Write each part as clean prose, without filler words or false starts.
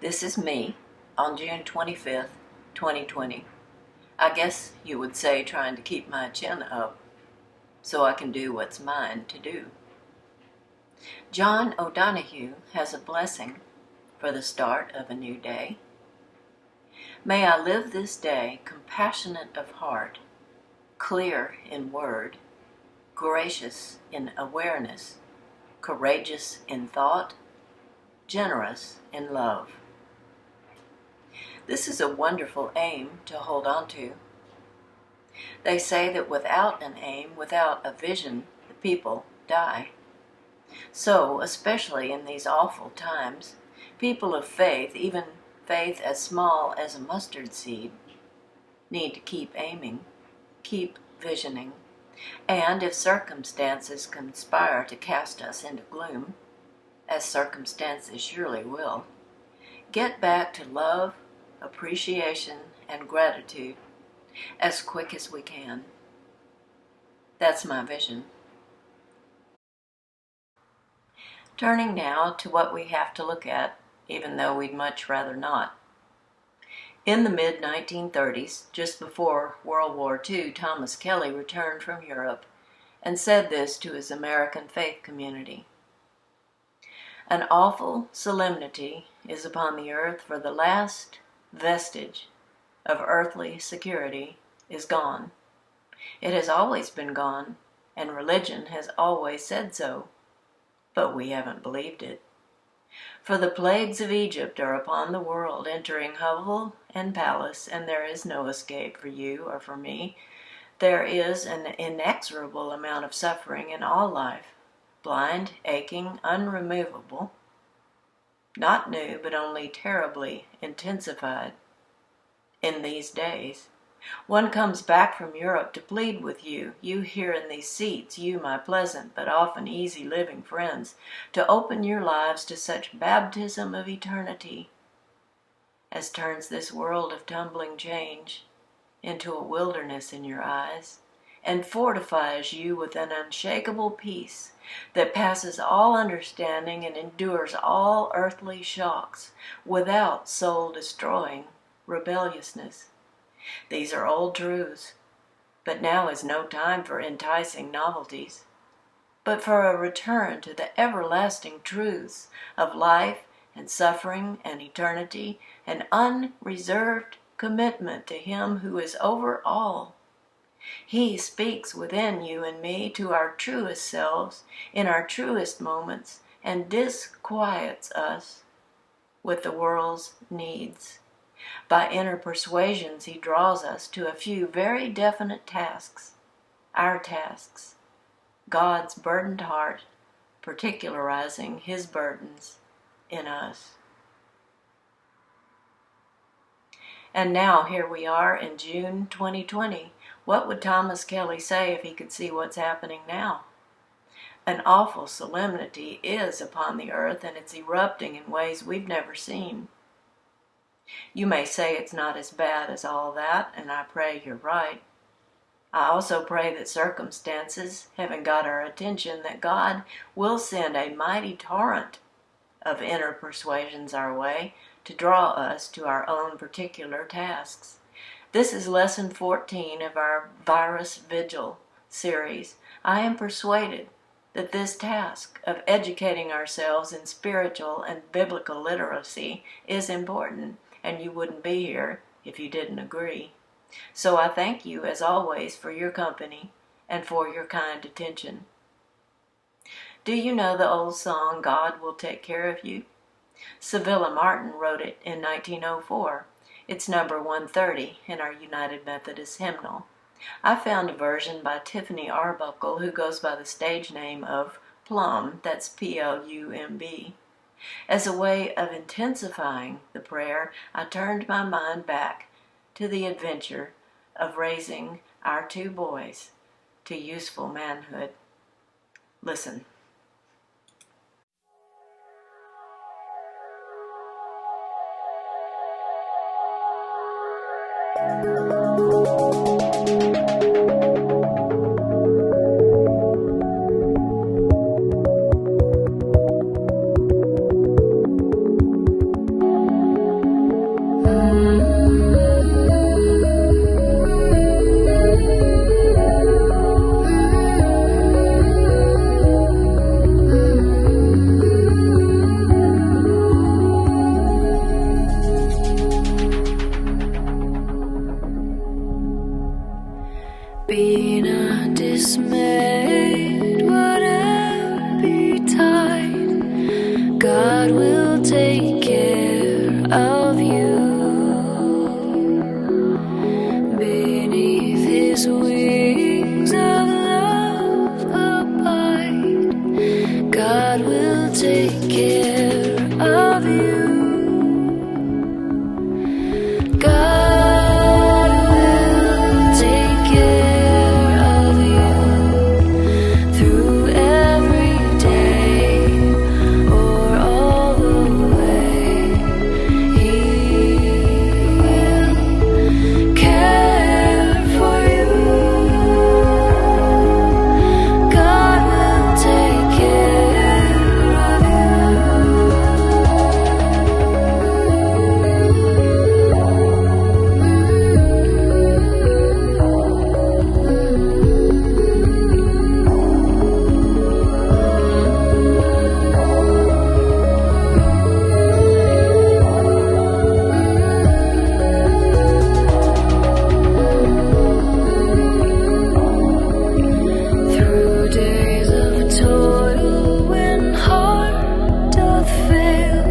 This is me on June 25th, 2020. I guess you would say trying to keep my chin up so I can do what's mine to do. John O'Donohue has a blessing for the start of a new day. May I live this day compassionate of heart, clear in word, gracious in awareness, courageous in thought, generous in love. This is a wonderful aim to hold on to. They say that without an aim, without a vision, the people die. So, especially in these awful times, people of faith, even faith as small as a mustard seed, need to keep aiming, keep visioning, and if circumstances conspire to cast us into gloom, as circumstances surely will, get back to love, appreciation, and gratitude as quick as we can. That's my vision. Turning now to what we have to look at, even though we'd much rather not. In the mid-1930s, just before World War II, Thomas Kelly returned from Europe and said this to his American faith community. An awful solemnity is upon the earth, for the last vestige of earthly security is gone. It has always been gone, and religion has always said so, but we haven't believed it. For the plagues of Egypt are upon the world, entering hovel and palace, and there is no escape for you or for me. There is an inexorable amount of suffering in all life, blind, aching, unremovable, not new, but only terribly intensified in these days. One comes back from Europe to plead with you, you here in these seats, you my pleasant but often easy living friends, to open your lives to such baptism of eternity as turns this world of tumbling change into a wilderness in your eyes, and fortifies you with an unshakable peace that passes all understanding and endures all earthly shocks without soul-destroying rebelliousness. These are old truths, but now is no time for enticing novelties, but for a return to the everlasting truths of life and suffering and eternity, an unreserved commitment to Him who is over all. He speaks within you and me to our truest selves in our truest moments and disquiets us with the world's needs. By inner persuasions He draws us to a few very definite tasks, our tasks, God's burdened heart particularizing His burdens in us. And now here we are in June 2020. What would Thomas Kelly say if he could see what's happening now? An awful solemnity is upon the earth, and it's erupting in ways we've never seen. You may say it's not as bad as all that, and I pray you're right. I also pray that circumstances haven't got our attention, that God will send a mighty torrent of inner persuasions our way to draw us to our own particular tasks. This is lesson 14 of our Virus Vigil series. I am persuaded that this task of educating ourselves in spiritual and biblical literacy is important, and you wouldn't be here if you didn't agree. So I thank you, as always, for your company and for your kind attention. Do you know the old song, God Will Take Care of You? Sevilla Martin wrote it in 1904. It's number 130 in our United Methodist hymnal. I found a version by Tiffany Arbuckle, who goes by the stage name of Plumb, that's Plumb. As a way of intensifying the prayer, I turned my mind back to the adventure of raising our 2 boys to useful manhood. Listen. take care of you. Beneath his wings of love abide. God will take care of you. God will take care of you through every day or all the way. He will care for you. God will take care of through days of toil when heart doth fail.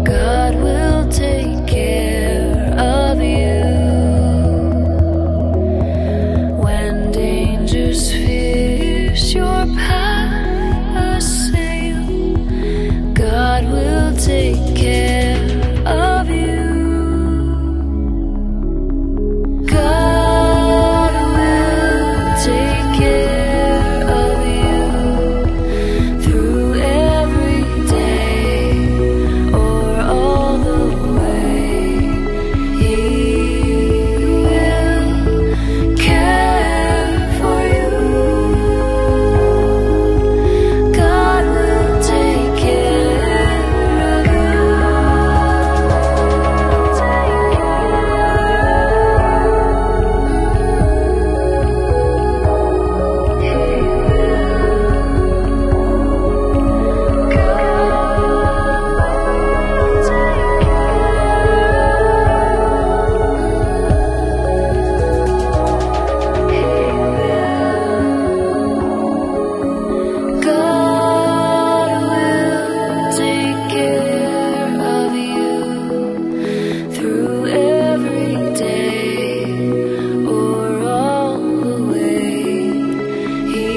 God will take care of you. When dangers fierce your path assail, God will take care of you. God will take care of you through every day or all the way. He will care for you. God will take care of you. God will take care of you through every day or all the way. He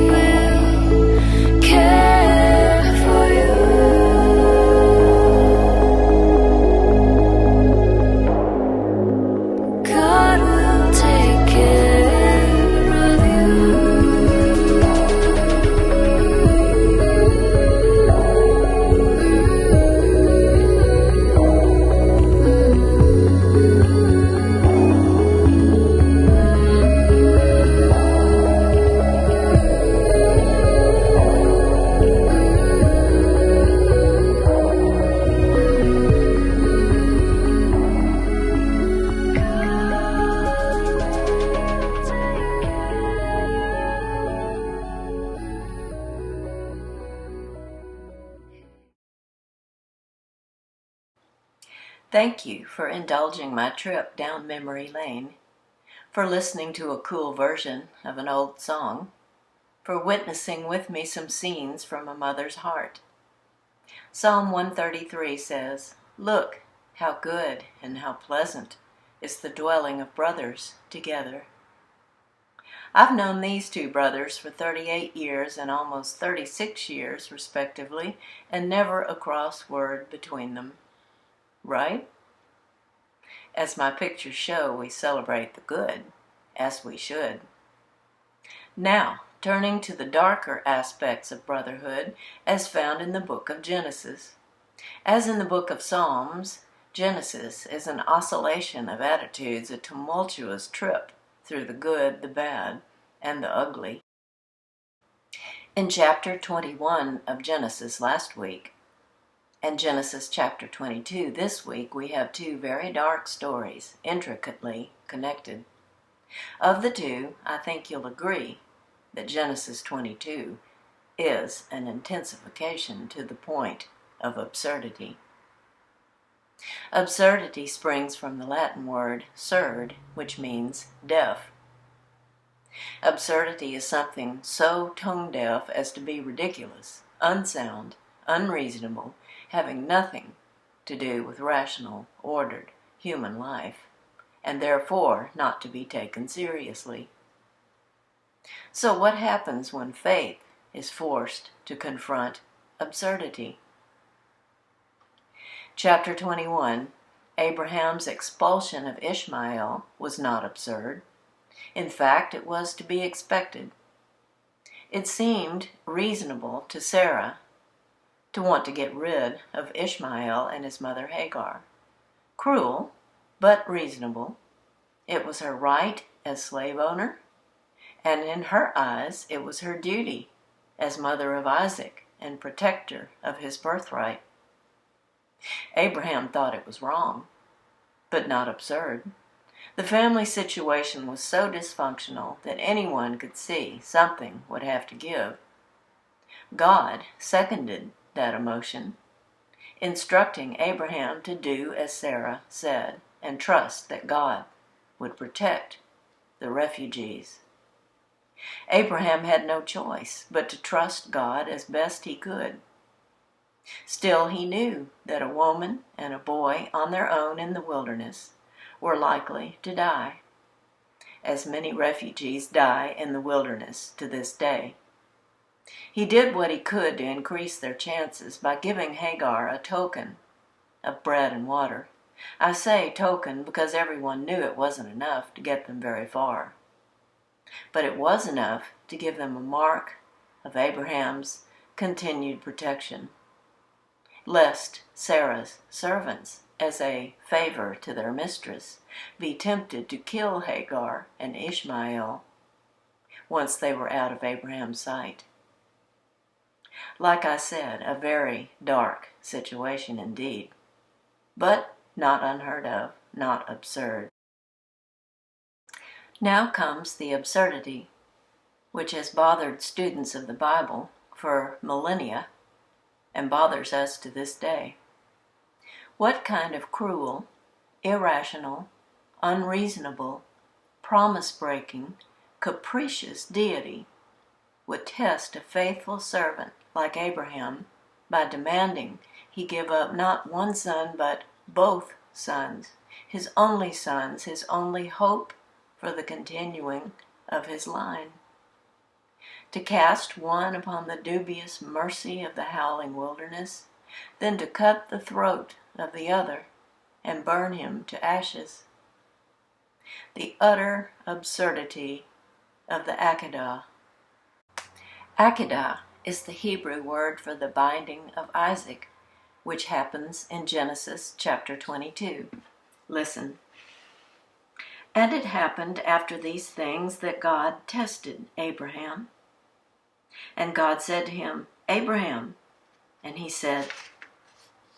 will care for you. God will take care of you. Thank you for indulging my trip down memory lane, for listening to a cool version of an old song, for witnessing with me some scenes from a mother's heart. Psalm 133 says, "Look, how good and how pleasant is the dwelling of brothers together." I've known these two brothers for 38 years and almost 36 years, respectively, and never a cross word between them. Right? As my pictures show, we celebrate the good, as we should. Now, turning to the darker aspects of brotherhood as found in the book of Genesis. As in the book of Psalms, Genesis is an oscillation of attitudes, a tumultuous trip through the good, the bad, and the ugly. In chapter 21 of Genesis last week, and Genesis chapter 22 this week, we have two very dark stories, intricately connected. Of the two, I think you'll agree that Genesis 22 is an intensification to the point of absurdity. Absurdity springs from the Latin word surd, which means deaf. Absurdity is something so tone-deaf as to be ridiculous, unsound, unreasonable, having nothing to do with rational, ordered human life, and therefore not to be taken seriously. So what happens when faith is forced to confront absurdity? Chapter 21, Abraham's expulsion of Ishmael was not absurd. In fact, it was to be expected. It seemed reasonable to Sarah to want to get rid of Ishmael and his mother Hagar. Cruel, but reasonable. It was her right as slave owner, and in her eyes it was her duty as mother of Isaac and protector of his birthright. Abraham thought it was wrong, but not absurd. The family situation was so dysfunctional that anyone could see something would have to give. God seconded that emotion, instructing Abraham to do as Sarah said and trust that God would protect the refugees. Abraham had no choice but to trust God as best he could. Still, he knew that a woman and a boy on their own in the wilderness were likely to die, as many refugees die in the wilderness to this day. He did what he could to increase their chances by giving Hagar a token of bread and water. I say token because everyone knew it wasn't enough to get them very far. But it was enough to give them a mark of Abraham's continued protection, lest Sarah's servants, as a favor to their mistress, be tempted to kill Hagar and Ishmael once they were out of Abraham's sight. Like I said, a very dark situation indeed, but not unheard of, not absurd. Now comes the absurdity, which has bothered students of the Bible for millennia and bothers us to this day. What kind of cruel, irrational, unreasonable, promise-breaking, capricious deity would test a faithful servant like Abraham by demanding he give up not one son but both sons, his only hope for the continuing of his line? To cast one upon the dubious mercy of the howling wilderness, then to cut the throat of the other and burn him to ashes. The utter absurdity of the Akedah. Akedah is the Hebrew word for the binding of Isaac, which happens in Genesis chapter 22. Listen. And it happened after these things that God tested Abraham. And God said to him, Abraham. And he said,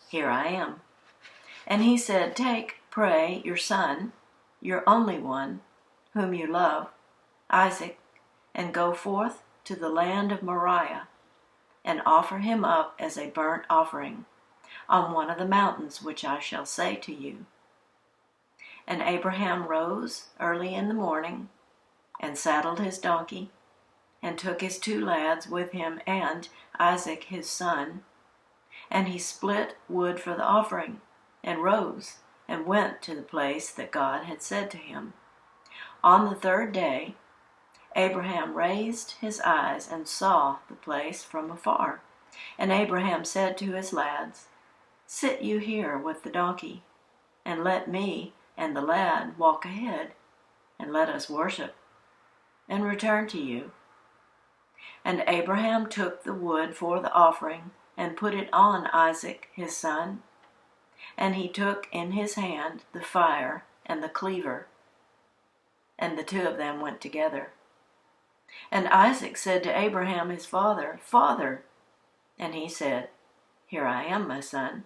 Here I am. And he said, Take, pray, your son, your only one, whom you love, Isaac, and go forth to the land of Moriah, and offer him up as a burnt offering on one of the mountains which I shall say to you. And Abraham rose early in the morning, and saddled his donkey, and took his 2 lads with him and Isaac his son, and he split wood for the offering, and rose, and went to the place that God had said to him. On the 3rd day, Abraham raised his eyes and saw the place from afar. And Abraham said to his lads, Sit you here with the donkey, and let me and the lad walk ahead, and let us worship, and return to you. And Abraham took the wood for the offering, and put it on Isaac his son. And he took in his hand the fire and the cleaver, and the 2 of them went together. And Isaac said to Abraham his father, Father. And he said, Here I am, my son.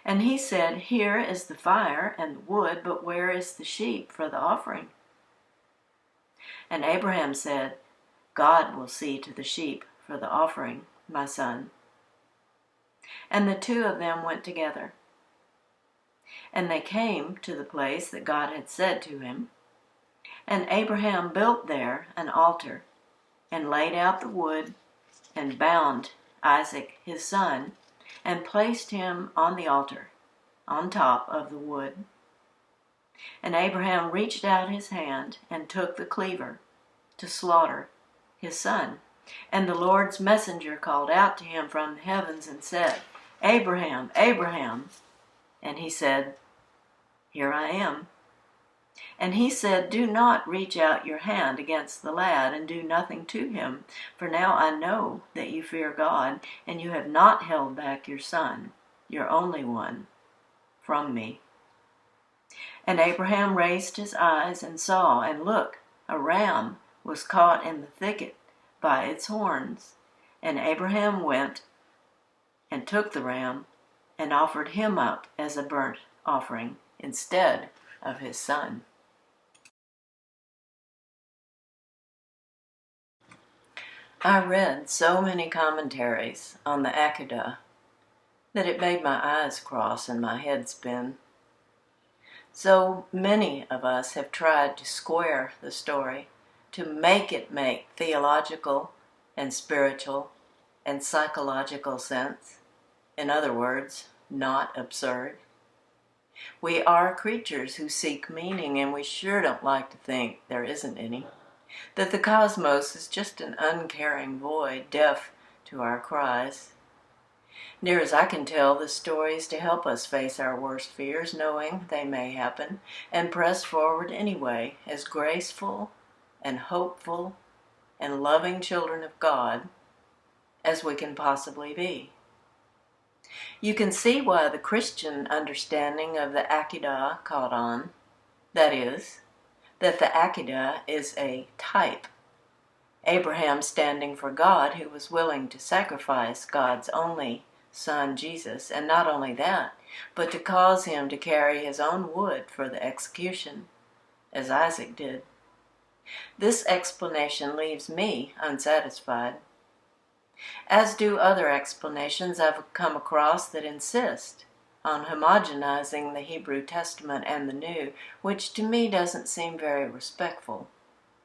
And he said, Here is the fire and the wood, but where is the sheep for the offering? And Abraham said, God will see to the sheep for the offering, my son. And the 2 of them went together. And they came to the place that God had said to him. And Abraham built there an altar, and laid out the wood, and bound Isaac his son, and placed him on the altar, on top of the wood. And Abraham reached out his hand and took the cleaver to slaughter his son. And the Lord's messenger called out to him from the heavens and said, Abraham, Abraham. And he said, Here I am. And he said, Do not reach out your hand against the lad and do nothing to him, for now I know that you fear God, and you have not held back your son, your only one, from me. And Abraham raised his eyes and saw, and look, a ram was caught in the thicket by its horns. And Abraham went and took the ram and offered him up as a burnt offering instead of his son. I read so many commentaries on the Akedah that it made my eyes cross and my head spin. So many of us have tried to square the story, to make it make theological and spiritual and psychological sense. In other words, not absurd. We are creatures who seek meaning, and we sure don't like to think there isn't any. That the cosmos is just an uncaring void, deaf to our cries. Near as I can tell, the story is to help us face our worst fears, knowing they may happen, and press forward anyway, as graceful and hopeful and loving children of God as we can possibly be. You can see why the Christian understanding of the Akedah caught on. That is, that the Akedah is a type. Abraham standing for God, who was willing to sacrifice God's only Son, Jesus, and not only that, but to cause him to carry his own wood for the execution, as Isaac did. This explanation leaves me unsatisfied, as do other explanations I've come across that insist on homogenizing the Hebrew Testament and the New, which to me doesn't seem very respectful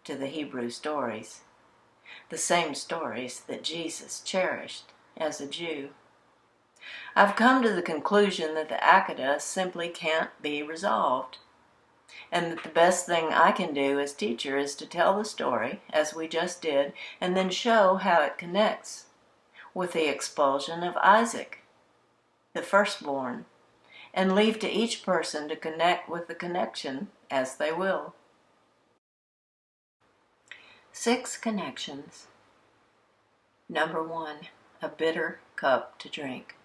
to the Hebrew stories, the same stories that Jesus cherished as a Jew. I've come to the conclusion that the Akedah simply can't be resolved, and that the best thing I can do as teacher is to tell the story, as we just did, and then show how it connects with the expulsion of Isaac, the firstborn, and leave to each person to connect with the connection as they will. 6 connections. Number 1, a bitter cup to drink.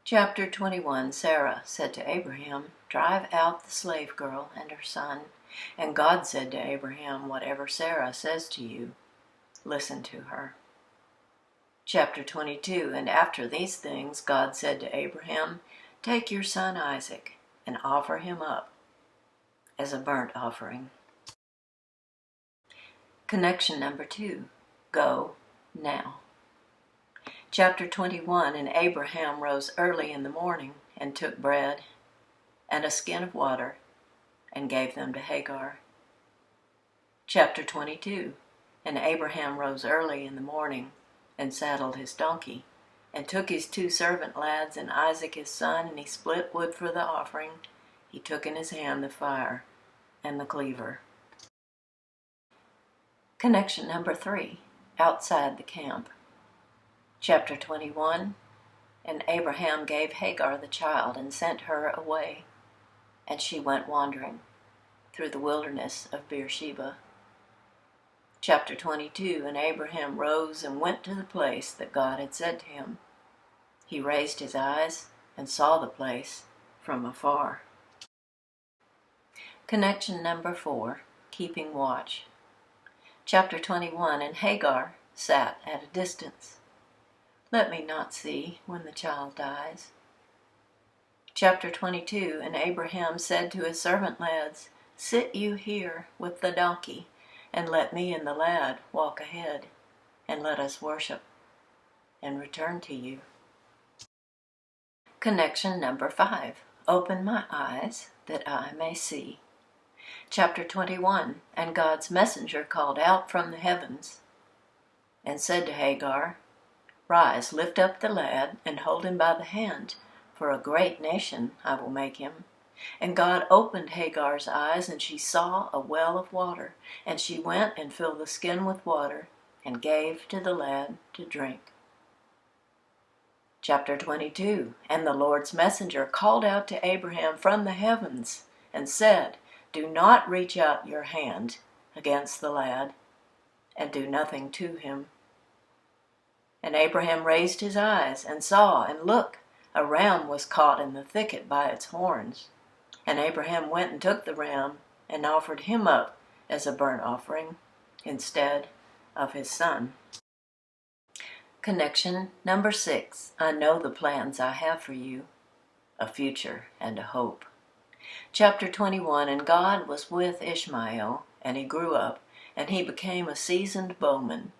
Chapter 21, Sarah said to Abraham, Drive out the slave girl and her son. And God said to Abraham, Whatever Sarah says to you, listen to her. Chapter 22, And after these things God said to Abraham, Take your son Isaac and offer him up as a burnt offering. Connection number 2, Go now. Chapter 21, And Abraham rose early in the morning and took bread and a skin of water and gave them to Hagar. Chapter 22, And Abraham rose early in the morning and saddled his donkey and took his 2 servant lads and Isaac his son, and he split wood for the offering. He took in his hand the fire and the cleaver. Connection number 3, Outside the camp. Chapter 21, And Abraham gave Hagar the child and sent her away, and she went wandering through the wilderness of Beersheba. Chapter 22, And Abraham rose and went to the place that God had said to him. He raised his eyes and saw the place from afar. Connection number 4, Keeping watch. Chapter 21, And Hagar sat at a distance. Let me not see when the child dies. Chapter 22, And Abraham said to his servant lads, Sit you here with the donkey, and let me and the lad walk ahead, and let us worship, and return to you. Connection number 5, Open my eyes that I may see. Chapter 21, And God's messenger called out from the heavens and said to Hagar, Rise, lift up the lad, and hold him by the hand, for a great nation I will make him. And God opened Hagar's eyes, and she saw a well of water. And she went and filled the skin with water, and gave to the lad to drink. Chapter 22. And the Lord's messenger called out to Abraham from the heavens, and said, Do not reach out your hand against the lad, and do nothing to him. And Abraham raised his eyes, and saw, and look, a ram was caught in the thicket by its horns. And Abraham went and took the ram, and offered him up as a burnt offering instead of his son. Connection number 6. I know the plans I have for you, a future and a hope. Chapter 21. And God was with Ishmael, and he grew up, and he became a seasoned bowman.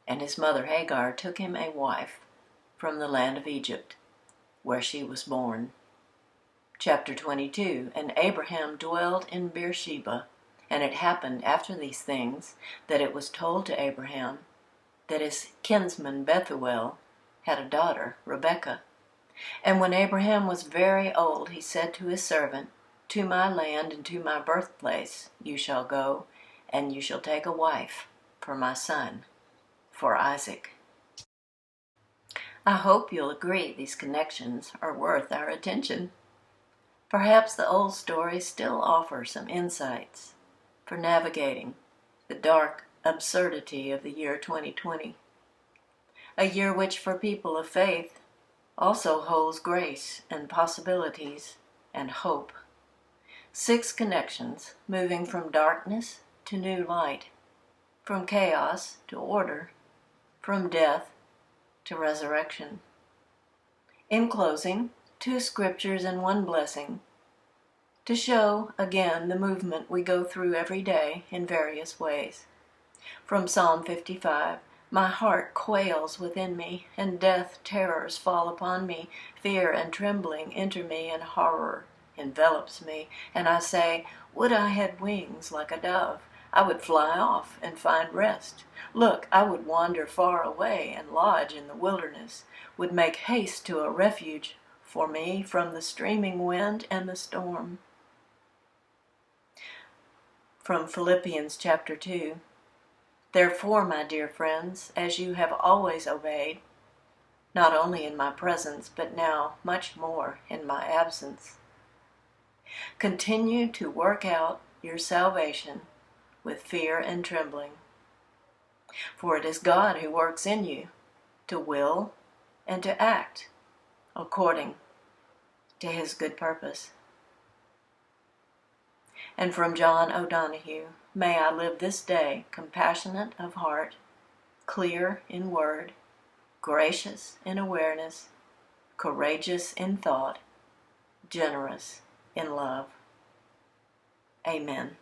And his mother Hagar took him a wife from the land of Egypt, where she was born. Chapter 22. And Abraham dwelled in Beersheba, and it happened after these things that it was told to Abraham that his kinsman Bethuel had a daughter, Rebekah. And when Abraham was very old, he said to his servant, To my land and to my birthplace you shall go, and you shall take a wife for my son, for Isaac. I hope you'll agree these connections are worth our attention. Perhaps the old stories still offer some insights for navigating the dark absurdity of the year 2020, a year which for people of faith also holds grace and possibilities and hope. 6 connections moving from darkness to new light, from chaos to order, from death to resurrection. In closing, 2 scriptures and 1 blessing to show again the movement we go through every day in various ways. From Psalm 55, My heart quails within me, and death terrors fall upon me. Fear and trembling enter me, and horror envelops me. And I say, Would I had wings like a dove! I would fly off and find rest. Look, I would wander far away and lodge in the wilderness, would make haste to a refuge for me from the streaming wind and the storm. From Philippians chapter 2. Therefore, my dear friends, as you have always obeyed, not only in my presence, but now much more in my absence, continue to work out your salvation with fear and trembling. For it is God who works in you to will and to act according to his good purpose. And from John O'Donohue, may I live this day compassionate of heart, clear in word, gracious in awareness, courageous in thought, generous in love. Amen.